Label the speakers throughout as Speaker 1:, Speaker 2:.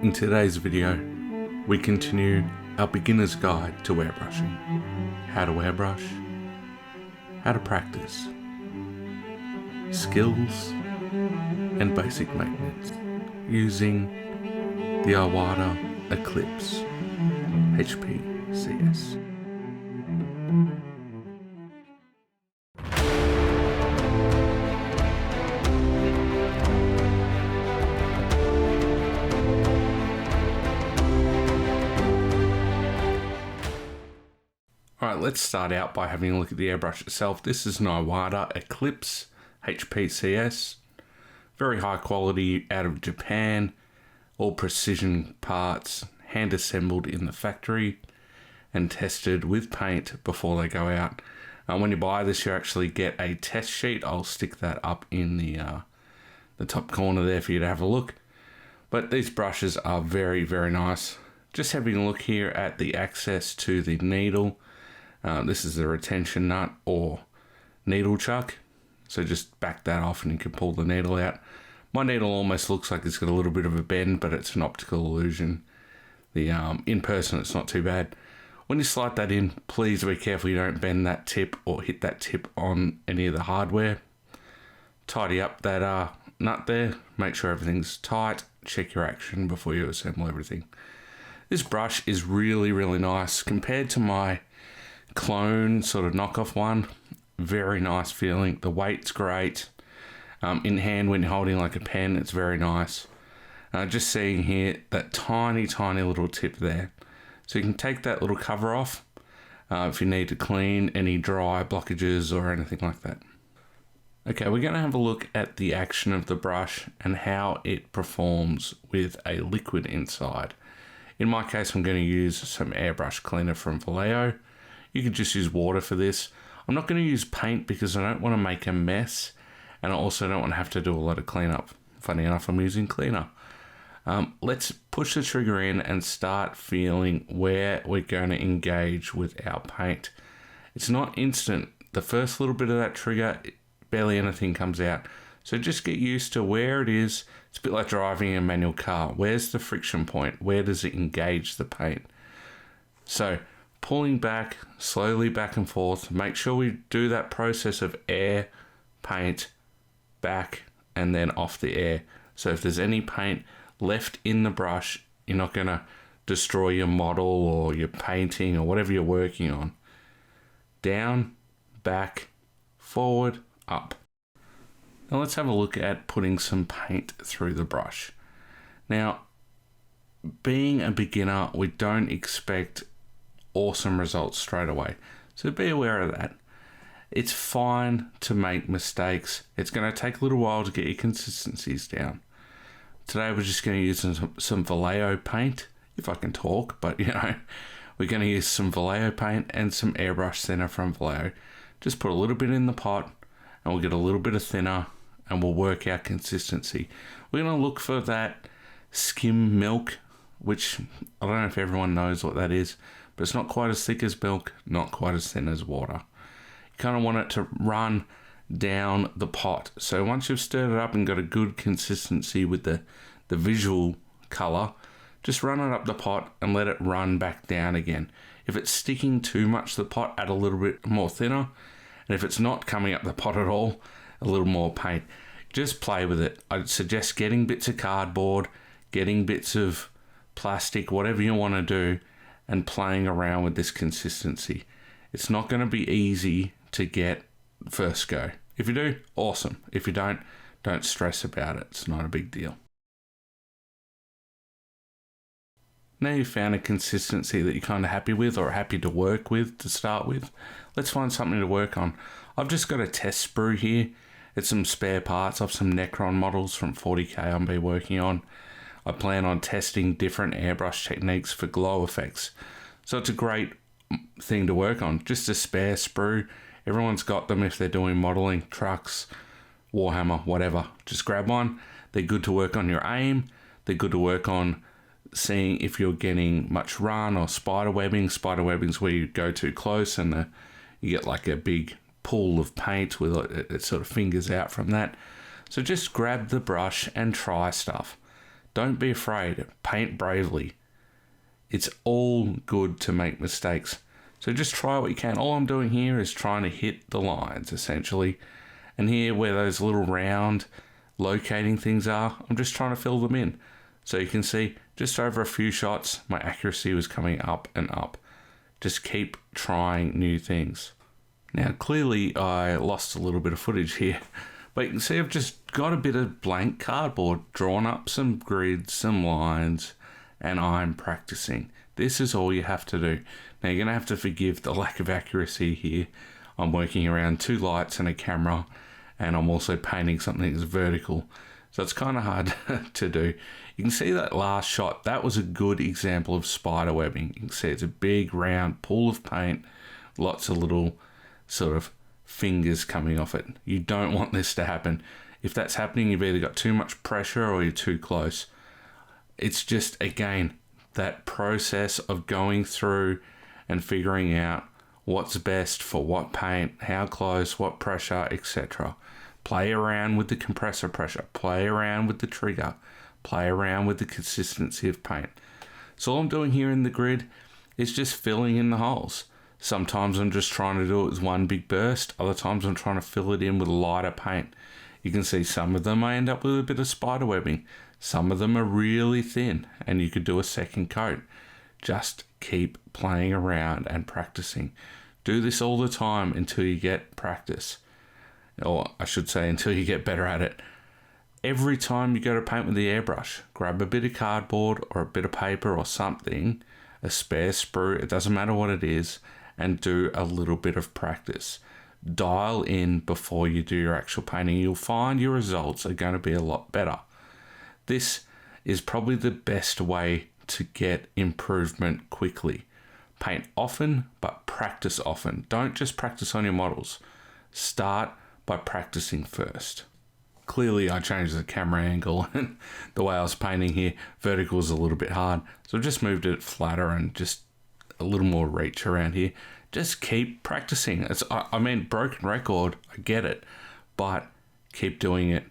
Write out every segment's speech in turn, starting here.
Speaker 1: In today's video, we continue our beginner's guide to airbrushing. How to airbrush, how to practice, skills, and basic maintenance using the Iwata Eclipse HPCS. Alright, let's start out by having a look at the airbrush itself. This is an Iwata Eclipse HPCS. Very high quality, out of Japan. All precision parts, hand assembled in the factory and tested with paint before they go out. When you buy this, you actually get a test sheet. I'll stick that up in the top corner there for you to have a look. But these brushes are very, very nice. Just having a look here at the access to the needle. This is the retention nut or needle chuck. So just back that off and you can pull the needle out. My needle almost looks like it's got a little bit of a bend, but it's an optical illusion. In person, it's not too bad. When you slide that in, please be careful you don't bend that tip or hit that tip on any of the hardware. Tidy up that nut there. Make sure everything's tight. Check your action before you assemble everything. This brush is really, really nice compared to my clone sort of knockoff one. Very nice feeling. The weight's great. In hand when you're holding like a pen, it's very nice. Just seeing here that tiny little tip there, so you can take that little cover off if you need to clean any dry blockages or anything like that. Okay, we're going to have a look at the action of the brush and how it performs with a liquid inside. In my case, I'm going to use some airbrush cleaner from Vallejo. You can just use water for this. I'm not going to use paint because I don't want to make a mess, and I also don't want to have to do a lot of cleanup. Funny enough, I'm using cleaner. Let's push the trigger in and start feeling where we're going to engage with our paint. It's not instant. The first little bit of that trigger, barely anything comes out. So just get used to where it is. It's a bit like driving a manual car. Where's the friction point? Where does it engage the paint? So pulling back, slowly back and forth. Make sure we do that process of air, paint, back, and then off the air. So if there's any paint left in the brush, you're not going to destroy your model or your painting or whatever you're working on. Down, back, forward, up. Now let's have a look at putting some paint through the brush. Now, being a beginner, we don't expect awesome results straight away. So be aware of that. It's fine to make mistakes. It's going to take a little while to get your consistencies down. Today we're just going to use some Vallejo paint, if I can talk, but we're going to use some Vallejo paint and some airbrush thinner from Vallejo. Just put a little bit in the pot and we'll get a little bit of thinner and we'll work out consistency. We're going to look for that skim milk, which I don't know if everyone knows what that is, but it's not quite as thick as milk, not quite as thin as water. You kind of want it to run down the pot. So once you've stirred it up and got a good consistency with the visual color, just run it up the pot and let it run back down again. If it's sticking too much to the pot, add a little bit more thinner. And if it's not coming up the pot at all, a little more paint. Just play with it. I'd suggest getting bits of cardboard, getting bits of plastic, whatever you want to do, and playing around with this consistency. It's not going to be easy to get first go. If you do, awesome. If you don't stress about it. It's not a big deal. Now you've found a consistency that you're kind of happy with or happy to work with to start with, let's find something to work on. I've just got a test sprue here. It's some spare parts of some Necron models from 40k I'll be working on. I plan on testing different airbrush techniques for glow effects. So it's a great thing to work on. Just a spare sprue. Everyone's got them if they're doing modeling, trucks, Warhammer, whatever. Just grab one. They're good to work on your aim. They're good to work on seeing if you're getting much run or spider webbing. Spider webbing's where you go too close and you get like a big pool of paint with it sort of fingers out from that. So just grab the brush and try stuff. Don't be afraid. Paint bravely. It's all good to make mistakes. So just try what you can. All I'm doing here is trying to hit the lines, essentially. And here, where those little round locating things are, I'm just trying to fill them in. So you can see, just over a few shots, my accuracy was coming up and up. Just keep trying new things. Now, clearly, I lost a little bit of footage here. But you can see I've just got a bit of blank cardboard, drawn up some grids, some lines, and I'm practicing. This is all you have to do. Now, you're going to have to forgive the lack of accuracy here. I'm working around 2 lights and a camera, and I'm also painting something that's vertical. So it's kind of hard to do. You can see that last shot. That was a good example of spider webbing. You can see it's a big round pool of paint, lots of little sort of fingers coming off it. You don't want this to happen. If that's happening, you've either got too much pressure or you're too close. It's just, again, that process of going through and figuring out what's best for what paint, how close, what pressure, etc. Play around with the compressor pressure, play around with the trigger, play around with the consistency of paint. So all I'm doing here in the grid is just filling in the holes. Sometimes I'm just trying to do it with one big burst, other times I'm trying to fill it in with lighter paint. You can see some of them I end up with a bit of spider webbing. Some of them are really thin and you could do a second coat. Just keep playing around and practicing. Do this all the time until you get practice. Or I should say until you get better at it. Every time you go to paint with the airbrush, grab a bit of cardboard or a bit of paper or something, a spare sprue, it doesn't matter what it is, and do a little bit of practice. Dial in before you do your actual painting. You'll find your results are going to be a lot better. This is probably the best way to get improvement quickly. Paint often, but practice often. Don't just practice on your models. Start by practicing first. Clearly, I changed the camera angle and the way I was painting here. Vertical is a little bit hard, so I just moved it flatter and just a little more reach around here. Just keep practicing. I mean, broken record, I get it, but keep doing it.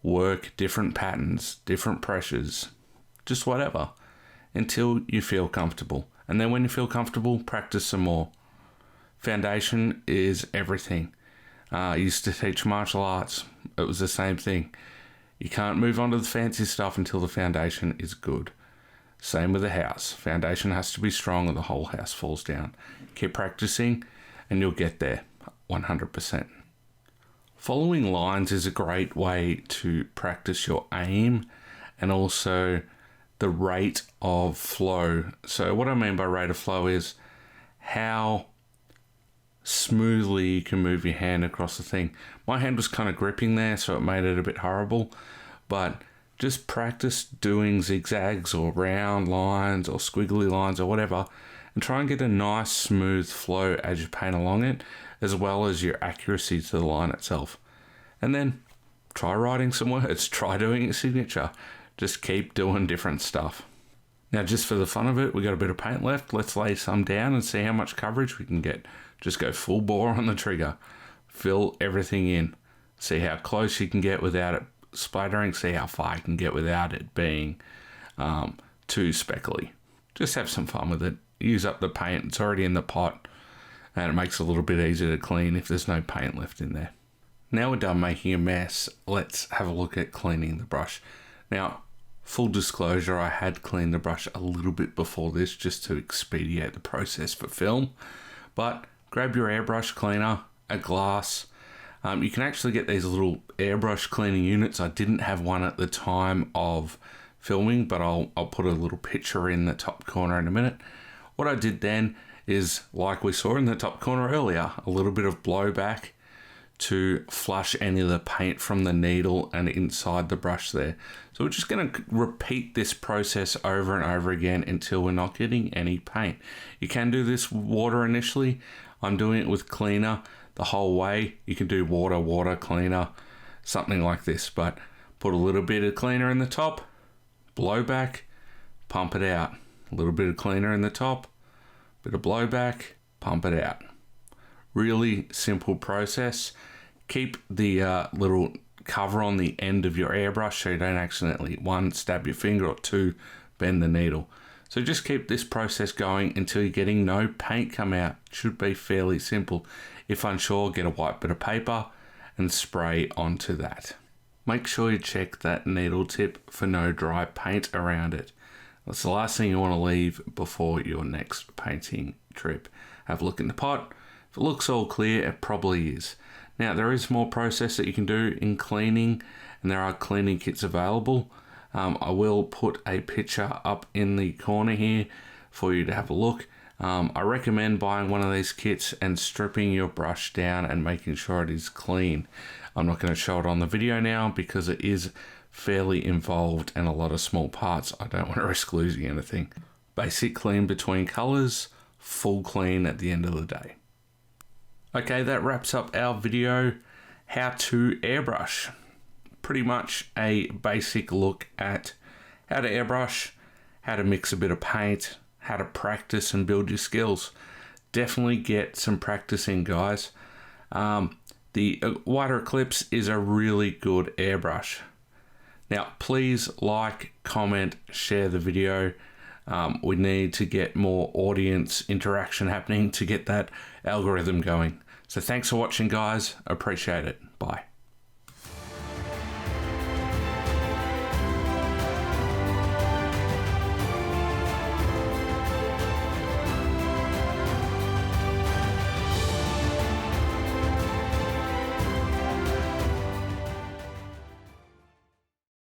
Speaker 1: Work different patterns, different pressures, just whatever, until you feel comfortable. And then when you feel comfortable, practice some more. Foundation is everything. I used to teach martial arts. It was the same thing. You can't move on to the fancy stuff until the foundation is good. Same with the house. Foundation has to be strong or the whole house falls down. Keep practicing and you'll get there 100%. Following lines is a great way to practice your aim and also the rate of flow. So what I mean by rate of flow is how smoothly you can move your hand across the thing. My hand was kind of gripping there, so it made it a bit horrible, but just practice doing zigzags or round lines or squiggly lines or whatever, and try and get a nice smooth flow as you paint along it, as well as your accuracy to the line itself. And then try writing some words, try doing a signature, just keep doing different stuff. Now, just for the fun of it, we got a bit of paint left. Let's lay some down and see how much coverage we can get. Just go full bore on the trigger. Fill everything in. See how close you can get without it splattering. See how far you can get without it being too speckly. Just have some fun with it. Use up the paint. It's already in the pot. And it makes it a little bit easier to clean if there's no paint left in there. Now we're done making a mess. Let's have a look at cleaning the brush. Now, full disclosure, I had cleaned the brush a little bit before this just to expedite the process for film. But grab your airbrush cleaner, a glass. You can actually get these little airbrush cleaning units. I didn't have one at the time of filming, but I'll put a little picture in the top corner in a minute. What I did then is, like we saw in the top corner earlier, a little bit of blowback to flush any of the paint from the needle and inside the brush there. So we're just going to repeat this process over and over again until we're not getting any paint. You can do this with water initially. I'm doing it with cleaner the whole way. You can do water, water, cleaner, something like this, but put a little bit of cleaner in the top, blowback, pump it out. A little bit of cleaner in the top, bit of blowback, pump it out. Really simple process. Keep the little cover on the end of your airbrush so you don't accidentally, 1, stab your finger, or 2, bend the needle. So just keep this process going until you're getting no paint come out. It should be fairly simple. If unsure, get a white bit of paper and spray onto that. Make sure you check that needle tip for no dry paint around it. That's the last thing you want to leave before your next painting trip. Have a look in the pot. If it looks all clear, it probably is. Now, there is more process that you can do in cleaning, and there are cleaning kits available. I will put a picture up in the corner here for you to have a look. I recommend buying one of these kits and stripping your brush down and making sure it is clean. I'm not going to show it on the video now because it is fairly involved and a lot of small parts. I don't want to risk losing anything. Basic clean between colors, full clean at the end of the day. Okay, that wraps up our video, how to airbrush. Pretty much a basic look at how to airbrush, how to mix a bit of paint, how to practice and build your skills. Definitely get some practice in, guys. The Wider Eclipse is a really good airbrush. Now, please like, comment, share the video. We need to get more audience interaction happening to get that algorithm going. So thanks for watching, guys. Appreciate it. Bye.